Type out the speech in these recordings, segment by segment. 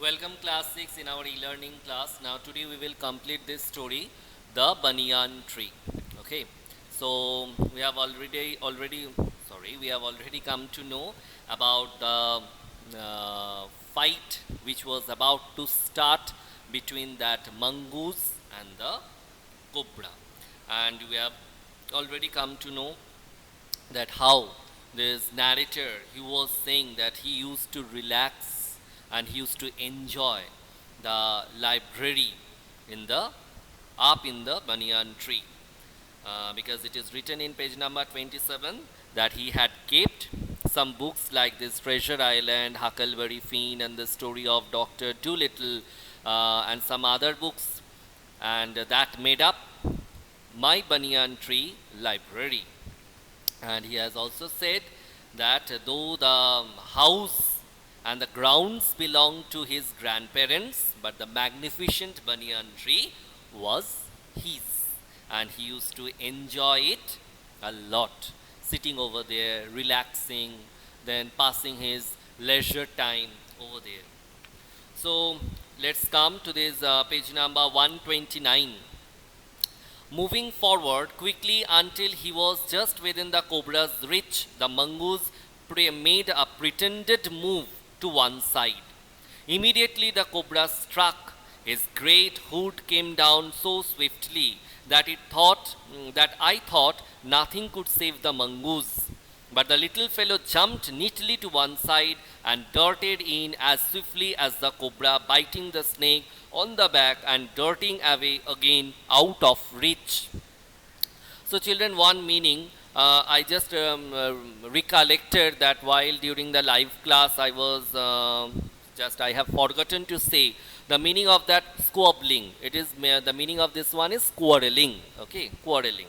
Welcome class 6 in our e-learning class. Now today we will complete this story, the banyan tree. Okay. So we have already come to know about the fight which was about to start between that mongoose and the cobra. And we have already come to know that how this narrator he was saying that he used to relax and he used to enjoy the library in the up in the banyan tree, because it is written in page number 27 that he had kept some books like this Treasure Island, Huckleberry Finn, and the story of Dr. Dolittle, and some other books, and that made up my banyan tree library. And he has also said that though the house and the grounds belonged to his grandparents, but the magnificent banyan tree was his. And he used to enjoy it a lot, sitting over there, relaxing, then passing his leisure time over there. So let's come to this page number 129. Moving forward quickly until he was just within the cobra's reach, the mongoose made a pretended move to one side. Immediately the cobra struck. His great hood came down so swiftly that I thought nothing could save the mongoose. But the little fellow jumped neatly to one side and darted in as swiftly as the cobra, biting the snake on the back and darting away again out of reach. So, children, one meaning I just recollected that while during the live class I was I have forgotten to say the meaning of that squabbling. It is the meaning of this one is quarreling. Okay, quarreling.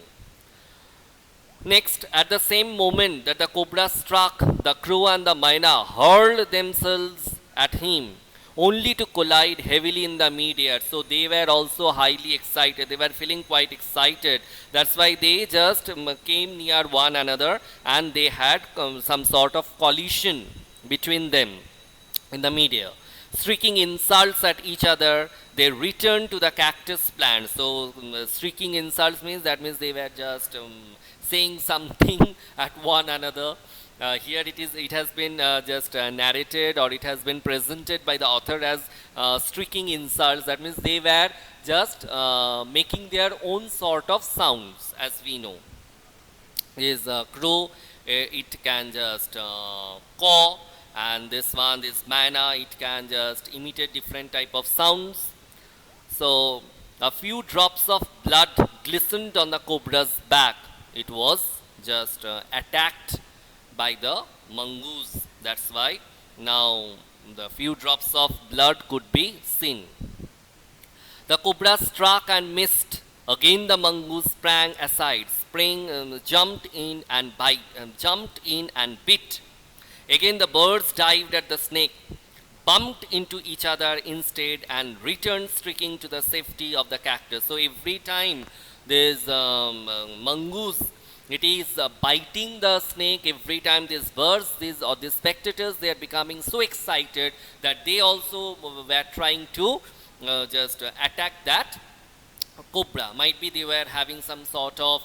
Next, at the same moment that the cobra struck, the crow and the myna hurled themselves at him, only to collide heavily in the midair. So they were also highly excited. They were feeling quite excited. That's why they just came near one another and they had some sort of collision between them in the midair. Shrieking insults at each other, they returned to the cactus plant. So shrieking insults means they were just saying something at one another. Here it has been just narrated, or it has been presented by the author as shrieking insults. That means they were just making their own sort of sounds, as we know. Is crow, it can just caw, and this mana, it can just imitate different type of sounds. So a few drops of blood glistened on the cobra's back. It was just attacked by the mongoose. That's why now the few drops of blood could be seen. The cobra struck and missed. Again the mongoose sprang aside, jumped in and bit. Again the birds dived at the snake, bumped into each other instead, and returned streaking to the safety of the cactus. So every time this mongoose, it is biting the snake, every time these birds, these spectators, they are becoming so excited that they also were trying to just attack that cobra. Might be they were having some sort of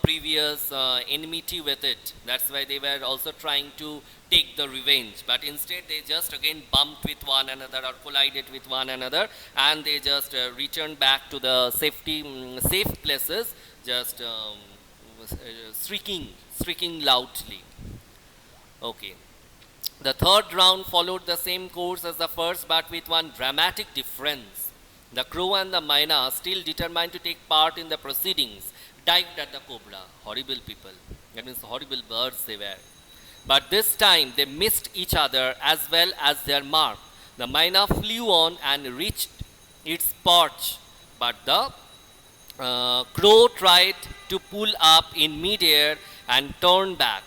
previous enmity with it. That's why they were also trying to take the revenge. But instead they just again bumped with one another or collided with one another, and they just returned back to the safe places, just shrieking loudly. Okay. The third round followed the same course as the first, but with one dramatic difference. The crow and the myna, still determined to take part in the proceedings, dived at the cobra. Horrible people. That means horrible birds they were. But this time they missed each other as well as their mark. The myna flew on and reached its perch, but the crow tried to pull up in midair and turned back.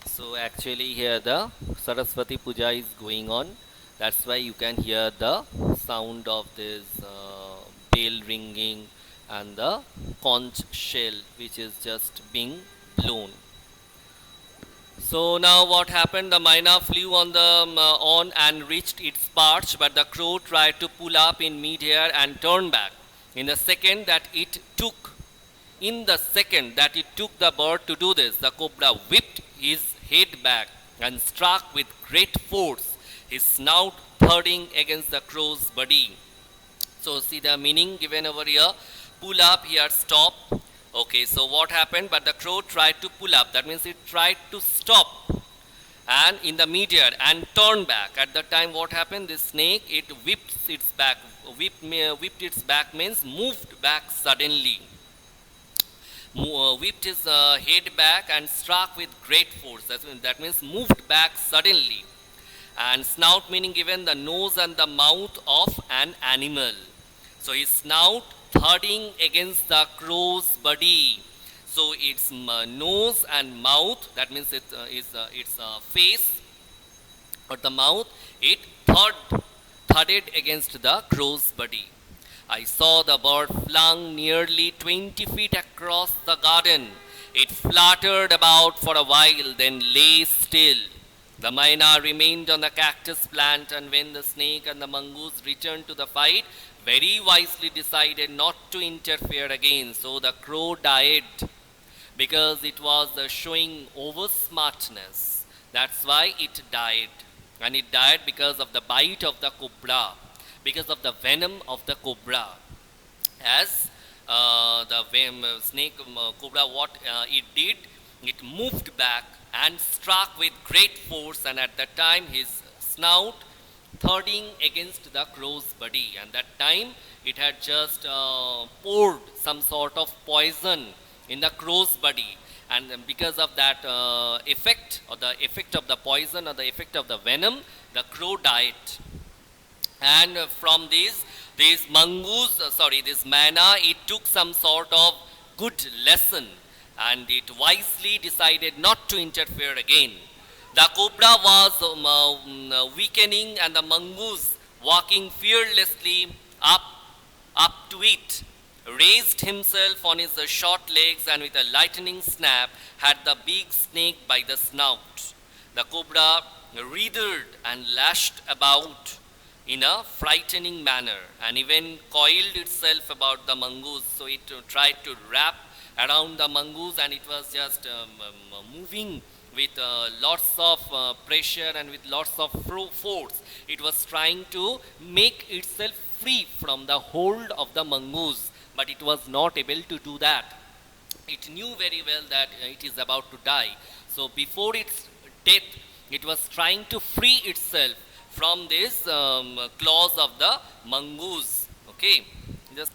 So actually here the Saraswati Puja is going on. That's why you can hear the sound of this bell ringing and the conch shell which is just being blown. So now what happened? The myna flew on and reached its perch, but the crow tried to pull up in midair and turn back. In the second that it took, in the second that it took the bird to do this, the cobra whipped his head back and struck with great force, his snout thudding against the crow's body. So see the meaning given over here. Pull up here, stop. Okay, so what happened? But the crow tried to pull up. That means it tried to stop and in the midair and turn back. At the time, what happened? This snake, it whipped its back. Whipped its back means moved back suddenly. Whipped his head back and struck with great force. That means moved back suddenly. And snout meaning given the nose and the mouth of an animal. So his snout thudding against the crow's body. So its nose and mouth, that means its face or the mouth, it thudded against the crow's body. I saw the bird flung nearly 20 feet across the garden. It fluttered about for a while, then lay still. The myna remained on the cactus plant, and when the snake and the mongoose returned to the fight, very wisely decided not to interfere again. So the crow died because it was showing over smartness. That's why it died. And it died because of the bite of the cobra, because of the venom of the cobra. As snake cobra, what it did, it moved back and struck with great force, and at that time his snout thudding against the crow's body, and that time it had just poured some sort of poison in the crow's body, and because of that effect, or the effect of the poison or the effect of the venom, the crow died. And from this mongoose, this myna, it took some sort of good lesson, and it wisely decided not to interfere again. The cobra was weakening, and the mongoose, walking fearlessly up to it, raised himself on his short legs, and with a lightning snap had the big snake by the snout. The cobra writhed and lashed about in a frightening manner, and even coiled itself about the mongoose. So it tried to wrap around the mongoose, and it was just moving with lots of pressure and with lots of force. It was trying to make itself free from the hold of the mongoose, but it was not able to do that. It knew very well that it is about to die. So before its death, it was trying to free itself from this claws of the mongoose. Okay, just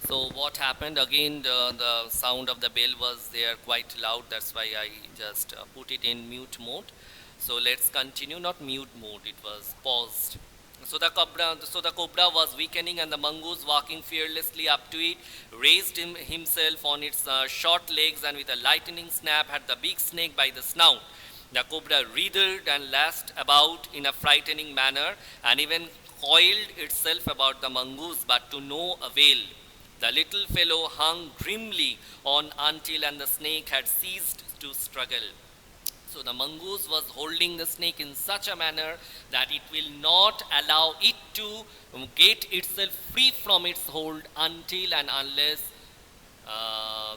so what happened again, the sound of the bell was there quite loud, that's why I just put it in mute mode. So let's continue, not mute mode, it was paused. So the cobra was weakening, and the mongoose, walking fearlessly up to it, raised himself on its short legs, and with a lightning snap had the big snake by the snout. The cobra writhed and lashed about in a frightening manner, and even coiled itself about the mongoose, but to no avail. The little fellow hung grimly on until and the snake had ceased to struggle. So the mongoose was holding the snake in such a manner that it will not allow it to get itself free from its hold until and unless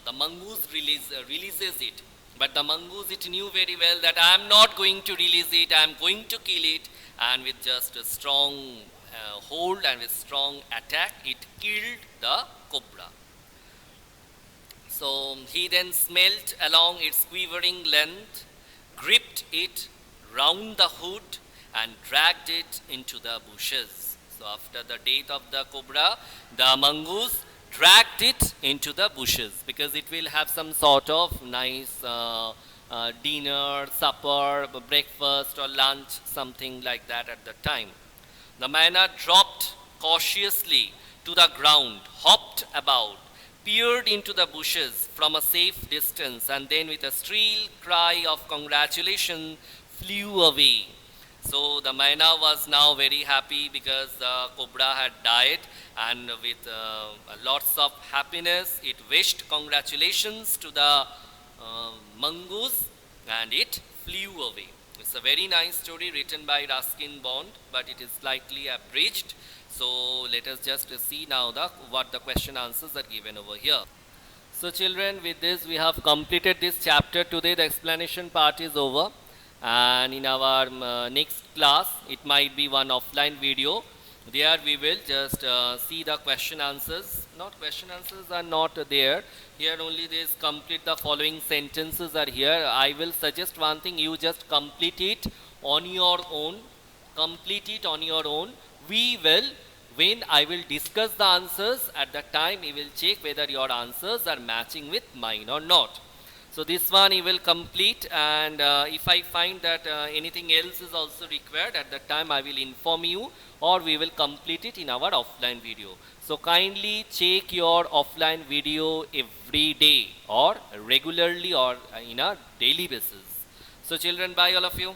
the mongoose releases it. But the mongoose, it knew very well that I am not going to release it, I am going to kill it, and with just a strong hold and with strong attack, it killed the cobra. So he then smelt along its quivering length, gripped it round the hood, and dragged it into the bushes. So after the death of the cobra, the mongoose dragged it into the bushes, because it will have some sort of nice dinner, supper, breakfast or lunch, something like that at the time. The myna dropped cautiously to the ground, hopped about, peered into the bushes from a safe distance, and then with a shrill cry of congratulation flew away. So the myna was now very happy because the cobra had died, and with lots of happiness it wished congratulations to the mongoose and it flew away. It's a very nice story written by Ruskin Bond, but it is slightly abridged. So let us just see now what the question answers are given over here. So children, with this we have completed this chapter today. The explanation part is over, and in our next class it might be one offline video. There we will just see the question answers. Not question answers are not there. Here only this complete the following sentences are here. I will suggest one thing, you just complete it on your own. Complete it on your own. We will, when I will discuss the answers, at that time we will check whether your answers are matching with mine or not. So this one you will complete, and if I find that anything else is also required, at that time I will inform you, or we will complete it in our offline video. So kindly check your offline video every day or regularly or in a daily basis. So children, bye all of you.